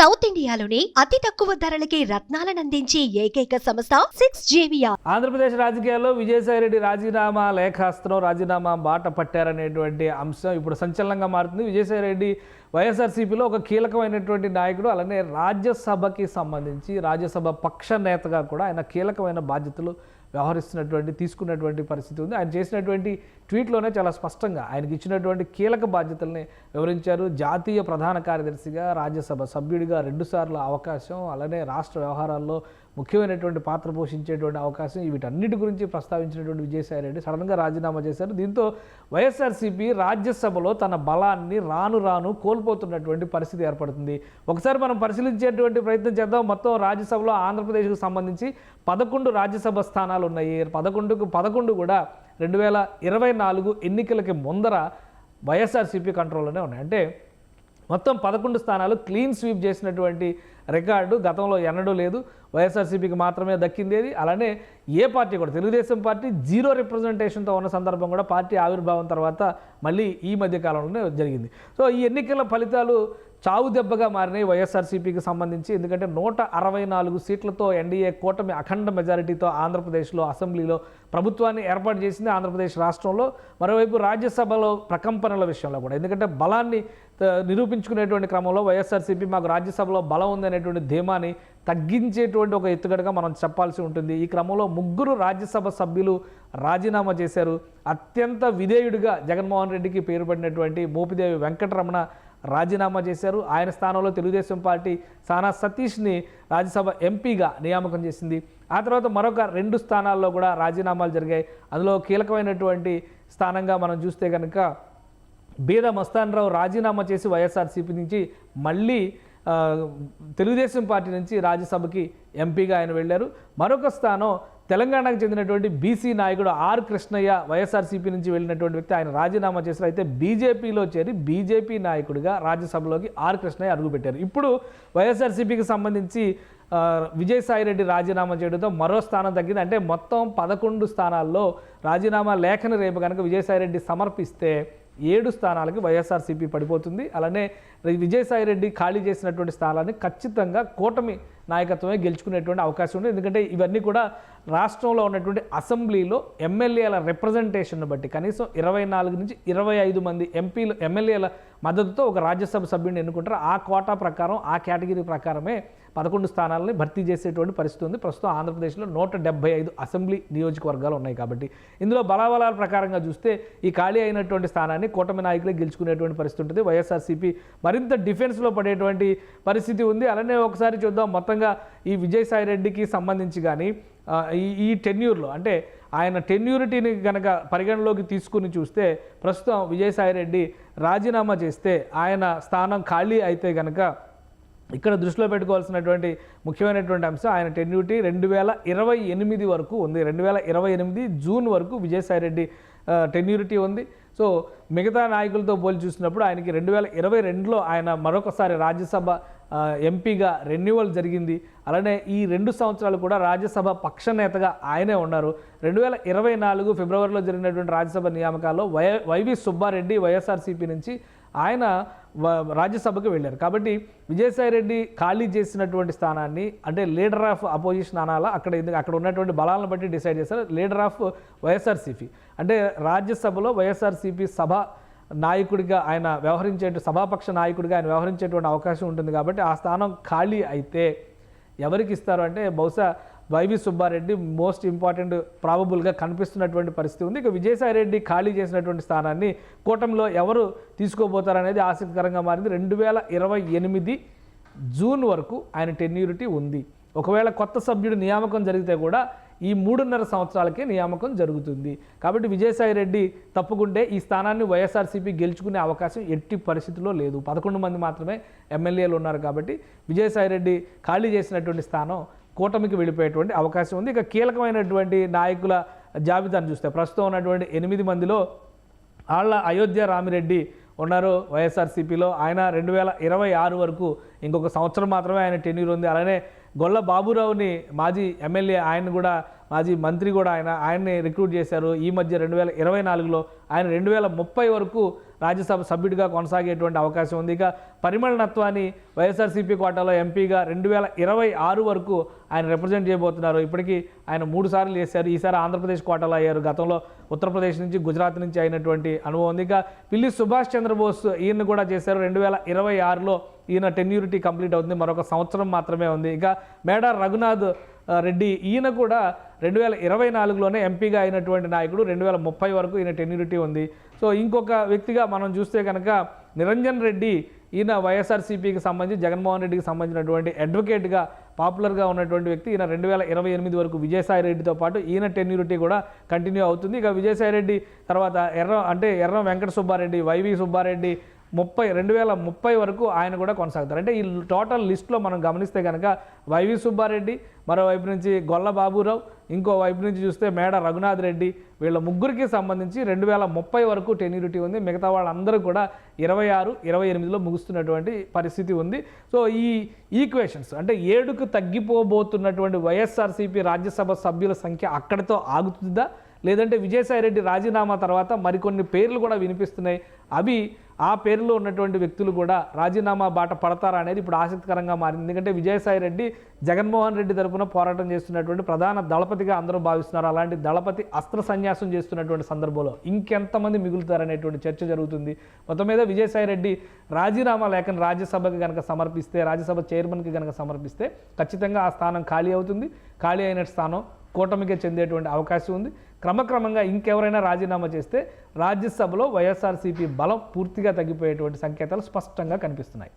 South ఇండియాలోని అతి తక్కువ ధరలకి రత్నాలనందించే ఏకైక సంస్థ 6JVR. ఆంధ్రప్రదేశ్ రాజకీయాల్లో విజయసాయిరెడ్డి రాజీనామా లేఖాస్త్రం రాజీనామా బాట పట్టారనేటువంటి అంశం ఇప్పుడు సంచలనంగా మారుతుంది. విజయసాయిరెడ్డి వైఎస్ఆర్సీపీలో ఒక కీలకమైనటువంటి నాయకుడు, అలానే రాజ్యసభకి సంబంధించి రాజ్యసభ పక్ష నేతగా కూడా ఆయన కీలకమైన బాధ్యతలు తీసుకున్నటువంటి పరిస్థితి ఉంది. ఆయన చేసినటువంటి ట్వీట్లోనే చాలా స్పష్టంగా ఆయనకి ఇచ్చినటువంటి కీలక బాధ్యతల్ని వివరించారు. జాతీయ ప్రధాన కార్యదర్శిగా, రాజ్యసభ సభ్యుడిగా 2 సార్లు అవకాశం, అలానే రాష్ట్ర వ్యవహారాల్లో ముఖ్యమైనటువంటి పాత్ర పోషించేటువంటి అవకాశం, వీటన్నిటి గురించి ప్రస్తావించినటువంటి విజయసాయిరెడ్డి సడన్గా రాజీనామా చేశారు. దీంతో వైఎస్ఆర్సీపీ రాజ్యసభలో తన బలాన్ని రాను కోల్పోతున్నటువంటి పరిస్థితి ఏర్పడుతుంది. ఒకసారి మనం పరిశీలించేటువంటి ప్రయత్నం చేద్దాం. మొత్తం రాజ్యసభలో ఆంధ్రప్రదేశ్కు సంబంధించి 11 రాజ్యసభ స్థానాలు ఉన్నాయి. 11కు 11 కూడా 2024 ఎన్నికలకి ముందర వైఎస్ఆర్సీపీ కంట్రోల్లోనే ఉన్నాయి. అంటే మొత్తం 11 స్థానాలు క్లీన్ స్వీప్ చేసినటువంటి రికార్డు గతంలో ఎన్నడూ లేదు. వైఎస్ఆర్సీపీకి మాత్రమే దక్కిందేది. అలానే ఏ పార్టీ కూడా, తెలుగుదేశం పార్టీ 0 రిప్రజెంటేషన్తో ఉన్న సందర్భం కూడా పార్టీ ఆవిర్భావం తర్వాత మళ్ళీ ఈ మధ్య కాలంలోనే జరిగింది. సో ఈ ఎన్నికల ఫలితాలు చావు దెబ్బగా మారినాయి వైఎస్ఆర్సీపీకి సంబంధించి. ఎందుకంటే 164 సీట్లతో ఎన్డీఏ కూటమి అఖండ మెజారిటీతో ఆంధ్రప్రదేశ్లో అసెంబ్లీలో ప్రభుత్వాన్ని ఏర్పాటు చేసింది ఆంధ్రప్రదేశ్ రాష్ట్రంలో. మరోవైపు రాజ్యసభలో ప్రకంపనల విషయంలో కూడా, ఎందుకంటే బలాన్ని నిరూపించుకునేటువంటి క్రమంలో వైఎస్ఆర్సీపీ మాకు రాజ్యసభలో బలం ఉందనేటువంటి ధీమాని తగ్గించేటువంటి ఒక ఎత్తుగడగా మనం చెప్పాల్సి ఉంటుంది. ఈ క్రమంలో 3 రాజ్యసభ సభ్యులు రాజీనామా చేశారు. అత్యంత విధేయుడిగా జగన్మోహన్ రెడ్డికి పేరు పడినటువంటి మోపిదేవి వెంకటరమణ రాజీనామా చేశారు. ఆయన స్థానంలో తెలుగుదేశం పార్టీ సానా సతీష్ని రాజ్యసభ ఎంపీగా నియామకం చేసింది. ఆ తర్వాత మరొక 2 స్థానాల్లో కూడా రాజీనామాలు జరిగాయి. అందులో కీలకమైనటువంటి స్థానంగా మనం చూస్తే కనుక బీద మస్తాన్రావు రాజీనామా చేసి వైఎస్ఆర్సీపీ నుంచి మళ్ళీ తెలుగుదేశం పార్టీ నుంచి రాజ్యసభకి ఎంపీగా ఆయన వెళ్ళారు. మరొక స్థానం తెలంగాణకు చెందినటువంటి బీసీ నాయకుడు ఆర్ కృష్ణయ్య వైఎస్ఆర్సీపీ నుంచి వెళ్ళినటువంటి వ్యక్తి, ఆయన రాజీనామా చేశారు. అయితే బీజేపీలో చేరి బీజేపీ నాయకుడిగా రాజ్యసభలోకి ఆర్ కృష్ణయ్య అడుగుపెట్టారు. ఇప్పుడు వైఎస్ఆర్సీపీకి సంబంధించి విజయసాయిరెడ్డి రాజీనామా చేయడంతో మరో స్థానం తగ్గింది. అంటే మొత్తం 11 స్థానాల్లో రాజీనామా లేఖను రేపు కనుక విజయసాయిరెడ్డి సమర్పిస్తే 7 స్థానాలకి వైఎస్ఆర్సీపీ పడిపోతుంది. అలానే విజయసాయిరెడ్డి ఖాళీ చేసినటువంటి స్థానాన్ని ఖచ్చితంగా కూటమి నాయకత్వమే గెలుచుకునేటువంటి అవకాశం ఉంది. ఎందుకంటే ఇవన్నీ కూడా రాష్ట్రంలో ఉన్నటువంటి అసెంబ్లీలో ఎమ్మెల్యేల రిప్రజెంటేషన్ను బట్టి కనీసం 24 నుంచి 25 మంది ఎమ్మెల్యేల మద్దతుతో ఒక రాజ్యసభ సభ్యుడిని ఎన్నుకుంటారు. ఆ కోటా ప్రకారం, ఆ కేటగిరీ ప్రకారమే 11 స్థానాలని భర్తీ చేసేటువంటి పరిస్థితి ఉంది. ప్రస్తుతం ఆంధ్రప్రదేశ్లో 175 అసెంబ్లీ నియోజకవర్గాలు ఉన్నాయి. కాబట్టి ఇందులో బలాబలాల ప్రకారంగా చూస్తే ఈ ఖాళీ అయినటువంటి స్థానాన్ని కూటమి నాయకులే గెలుచుకునేటువంటి పరిస్థితి ఉంటుంది. వైఎస్ఆర్సీపీ మరింత డిఫెన్స్లో పడేటువంటి పరిస్థితి ఉంది. అలానే ఒకసారి చూద్దాం, మొత్తంగా ఈ విజయసాయిరెడ్డికి సంబంధించి కానీ ఈ టెన్యూర్లో, అంటే ఆయన టెన్యూరిటీని కనుక పరిగణలోకి తీసుకుని చూస్తే ప్రస్తుతం విజయసాయిరెడ్డి రాజీనామా చేస్తే ఆయన స్థానం ఖాళీ అయితే కనుక ఇక్కడ దృష్టిలో పెట్టుకోవాల్సినటువంటి ముఖ్యమైనటువంటి అంశం ఆయన టెన్యూరిటీ 2028 వరకు ఉంది. 2028 జూన్ వరకు విజయసాయిరెడ్డి టెన్యూరిటీ ఉంది. సో మిగతా నాయకులతో పోల్చి చూసినప్పుడు ఆయనకి 2022లో ఆయన మరొకసారి రాజ్యసభ ఎంపీగా రెన్యువల్ జరిగింది. అలానే ఈ 2 సంవత్సరాలు కూడా రాజ్యసభ పక్ష నేతగా ఆయనే ఉన్నారు. 2024 ఫిబ్రవరిలో జరిగినటువంటి రాజ్యసభ నియామకాల్లో వైవి సుబ్బారెడ్డి వైఎస్ఆర్సీపీ నుంచి ఆయన రాజ్యసభకు వెళ్ళారు. కాబట్టి విజయసాయిరెడ్డి ఖాళీ చేసినటువంటి స్థానాన్ని, అంటే లీడర్ ఆఫ్ అపోజిషన్ అనాలా, అక్కడ ఉన్నటువంటి బలాలను బట్టి డిసైడ్ చేశారు. లీడర్ ఆఫ్ వైఎస్ఆర్సీపీ అంటే రాజ్యసభలో వైఎస్ఆర్సీపీ సభ నాయకుడిగా ఆయన సభాపక్ష నాయకుడిగా ఆయన వ్యవహరించేటువంటి అవకాశం ఉంటుంది. కాబట్టి ఆ స్థానం ఖాళీ అయితే ఎవరికి ఇస్తారు అంటే బహుశా వైవి సుబ్బారెడ్డి మోస్ట్ ఇంపార్టెంట్ ప్రాబబుల్గా కనిపిస్తున్నటువంటి పరిస్థితి ఉంది. ఇక విజయసాయిరెడ్డి ఖాళీ చేసినటువంటి స్థానాన్ని కూటమిలో ఎవరు తీసుకోబోతారనేది ఆసక్తికరంగా మారింది. 2028 జూన్ వరకు ఆయన టెన్యూరిటీ ఉంది. ఒకవేళ కొత్త సభ్యుడు నియామకం జరిగితే కూడా ఈ 3.5 సంవత్సరాలకే నియామకం జరుగుతుంది. కాబట్టి విజయసాయిరెడ్డి తప్పుకుంటే ఈ స్థానాన్ని వైఎస్ఆర్సీపీ గెలుచుకునే అవకాశం ఎట్టి పరిస్థితుల్లో లేదు. 11 మంది మాత్రమే ఎమ్మెల్యేలు ఉన్నారు. కాబట్టి విజయసాయిరెడ్డి ఖాళీ చేసినటువంటి స్థానం కూటమికి వెళ్ళిపోయేటువంటి అవకాశం ఉంది. ఇక కీలకమైనటువంటి నాయకుల జాబితాను చూస్తే ప్రస్తుతం ఉన్నటువంటి 8 మందిలో ఆళ్ల అయోధ్య రామిరెడ్డి ఉన్నారు వైఎస్ఆర్సీపీలో. ఆయన 2026 వరకు ఇంకొక సంవత్సరం మాత్రమే ఆయన టెన్యూర్ ఉంది. అలానే గొల్ల బాబురావుని మాజీ ఎమ్మెల్యే, ఆయన కూడా మాజీ మంత్రి కూడా ఆయన్ని రిక్రూట్ చేశారు. ఈ మధ్య 2024లో ఆయన 2030 వరకు రాజ్యసభ సభ్యుడిగా కొనసాగేటువంటి అవకాశం ఉంది. ఇక పరిమళ నత్వాని వైఎస్ఆర్సీపీ కోటాలో ఎంపీగా 2026 వరకు ఆయన రిప్రజెంట్ చేయబోతున్నారు. ఇప్పటికీ ఆయన 3 సార్లు చేశారు. ఈసారి ఆంధ్రప్రదేశ్ కోటాలో అయ్యారు. గతంలో ఉత్తరప్రదేశ్ నుంచి, గుజరాత్ నుంచి అయినటువంటి అనుభవం ఉంది. ఇక పిల్లి సుభాష్ చంద్రబోస్ ఈయన కూడా చేశారు. 2026లో ఈయన టెన్యూరిటీ కంప్లీట్ అవుతుంది. మరొక సంవత్సరం మాత్రమే ఉంది. ఇక మేడా రఘునాథ్ రెడ్డి ఈయన కూడా 2024లోనే ఎంపీగా అయినటువంటి నాయకుడు. 2030 వరకు ఈయన టెన్యూరిటీ ఉంది. సో ఇంకొక వ్యక్తిగా మనం చూస్తే కనుక నిరంజన్ రెడ్డి, ఈయన వైఎస్ఆర్సీపీకి సంబంధించి జగన్మోహన్ రెడ్డికి సంబంధించినటువంటి అడ్వకేట్గా పాపులర్గా ఉన్నటువంటి వ్యక్తి. ఈయన 2028 వరకు విజయసాయి రెడ్డితో పాటు ఈయన టెన్యూరిటీ కూడా కంటిన్యూ అవుతుంది. ఇక విజయసాయి రెడ్డి తర్వాత ఎర్రం వెంకట సుబ్బారెడ్డి, వైవి సుబ్బారెడ్డి 2030 వరకు ఆయన కూడా కొనసాగుతారు. అంటే ఈ టోటల్ లిస్ట్లో మనం గమనిస్తే కనుక వైవి సుబ్బారెడ్డి, మరోవైపు నుంచి గొల్ల బాబురావు, ఇంకో వైపు నుంచి చూస్తే మేడ రఘునాథ్ రెడ్డి, వీళ్ళ ముగ్గురికి సంబంధించి 2030 వరకు టెన్యూరిటీ ఉంది. మిగతా వాళ్ళందరూ కూడా 26, 28లో ముగుస్తున్నటువంటి పరిస్థితి ఉంది. సో ఈ ఈక్వేషన్స్ అంటే 7కు తగ్గిపోబోతున్నటువంటి వైఎస్ఆర్సీపీ రాజ్యసభ సభ్యుల సంఖ్య అక్కడితో ఆగుతుందా, లేదంటే విజయసాయిరెడ్డి రాజీనామా తర్వాత మరికొన్ని పేర్లు కూడా వినిపిస్తున్నాయి. అవి ఆ పేరులో ఉన్నటువంటి వ్యక్తులు కూడా రాజీనామా బాట పడతారా అనేది ఇప్పుడు ఆసక్తికరంగా మారింది. ఎందుకంటే విజయసాయిరెడ్డి జగన్మోహన్ రెడ్డి తరపున పోరాటం చేస్తున్నటువంటి ప్రధాన దళపతిగా అందరూ భావిస్తున్నారు. అలాంటి దళపతి అస్త్ర సన్యాసం చేస్తున్నటువంటి సందర్భంలో ఇంకెంతమంది మిగులుతారనేటువంటి చర్చ జరుగుతుంది. మొత్తం మీద విజయసాయిరెడ్డి రాజీనామా లేఖను రాజ్యసభకి కనుక సమర్పిస్తే, రాజ్యసభ చైర్మన్కి కనుక సమర్పిస్తే ఖచ్చితంగా ఆ స్థానం ఖాళీ అవుతుంది. ఖాళీ అయిన స్థానం కూటమికే చెందేటువంటి అవకాశం ఉంది. క్రమక్రమంగా ఇంకెవరైనా రాజీనామా చేస్తే రాజ్యసభలో వైఎస్ఆర్సీపీ బలం పూర్తిగా తగ్గిపోయేటువంటి సంకేతాలు స్పష్టంగా కనిపిస్తున్నాయి.